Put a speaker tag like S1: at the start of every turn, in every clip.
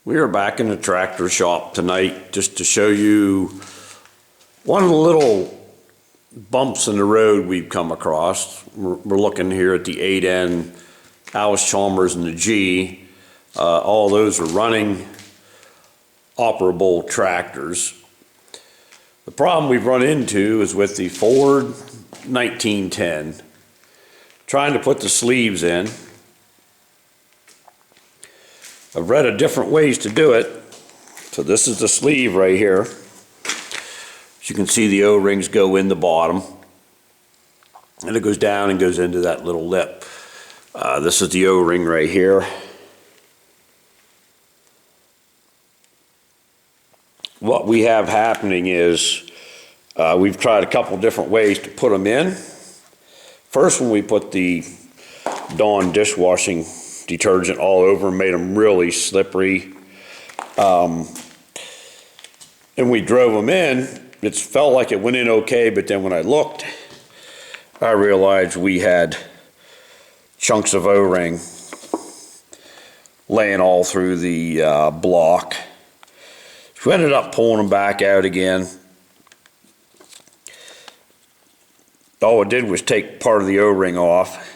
S1: We are back in the tractor shop tonight just to show you one of the little bumps in the road we've come across. We're looking here at the 8N, Alice Chalmers, and the G. All those are running operable tractors. The problem we've run into is with the Ford 1910. Trying to put the sleeves in. I've read of different ways to do it. So this is the sleeve right here. As you can see, the O-rings go in the bottom. And it goes down and goes into that little lip. This is the O-ring right here. What we have happening is we've tried a couple different ways to put them in. First, when we put the Dawn dishwashing detergent all over them, made them really slippery. And we drove them in. It felt like it went in okay, but then when I looked, I realized we had chunks of O-ring laying all through the block. So we ended up pulling them back out again. All it did was take part of the O-ring off.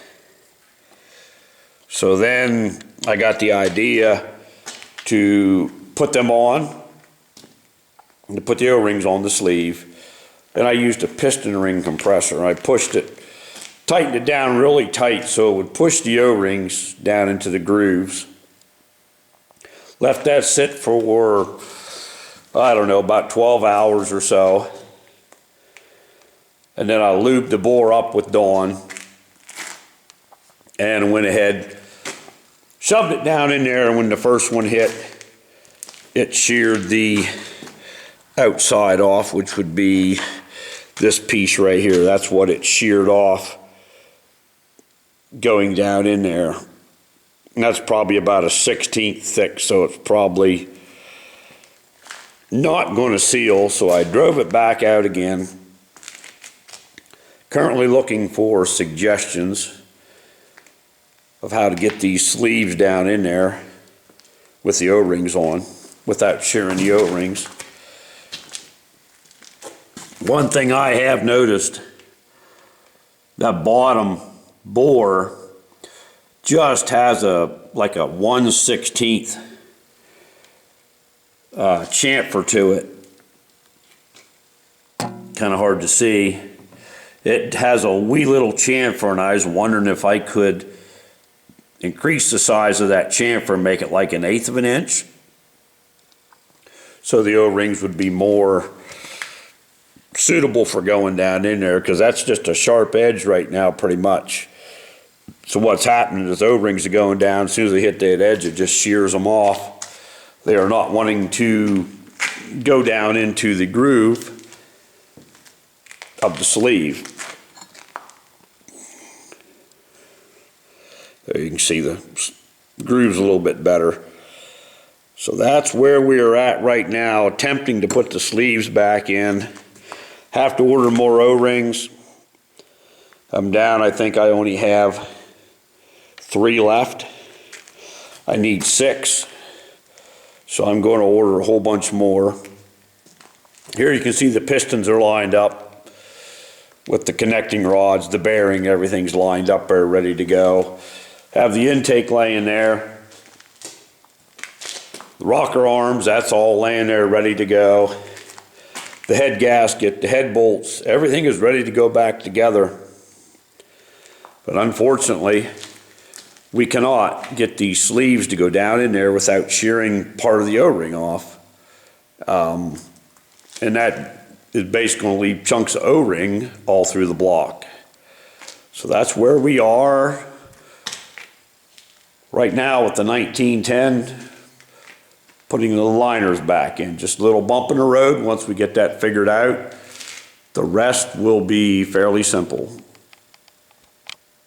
S1: So then I got the idea to put them on, and to put the O-rings on the sleeve. Then I used a piston ring compressor. I pushed it, tightened it down really tight so it would push the O-rings down into the grooves. Left that sit for, I don't know, about 12 hours or so. And then I lubed the bore up with Dawn and went ahead, shoved it down in there, and when the first one hit, it sheared the outside off, which would be this piece right here. That's what it sheared off going down in there. And that's probably about a 1/16 thick, so it's probably not going to seal, so I drove it back out again. Currently looking for suggestions of how to get these sleeves down in there with the O-rings on without shearing the O-rings. One thing I have noticed, that bottom bore just has like a 1/16 chamfer to it. Kind of hard to see. It has a wee little chamfer, and I was wondering if I could increase the size of that chamfer and make it like 1/8 of an inch, so the O-rings would be more suitable for going down in there, because that's just a sharp edge right now pretty much. So what's happening is O-rings are going down. As soon as they hit that edge, it just shears them off. They are not wanting to go down into the groove of the sleeve. There you can see the grooves a little bit better. So that's where we are at right now, attempting to put the sleeves back in. Have to order more O-rings. I'm down, I think I only have 3 left. I need 6. So I'm going to order a whole bunch more. Here you can see the pistons are lined up with the connecting rods, the bearing, everything's lined up there, ready to go. Have the intake laying there. The rocker arms, that's all laying there, ready to go. The head gasket, the head bolts, everything is ready to go back together. But unfortunately, we cannot get these sleeves to go down in there without shearing part of the O-ring off. And that is basically going to leave chunks of O-ring all through the block. So that's where we are right now with the 1910, putting the liners back in. Just a little bump in the road. Once we get that figured out, the rest will be fairly simple.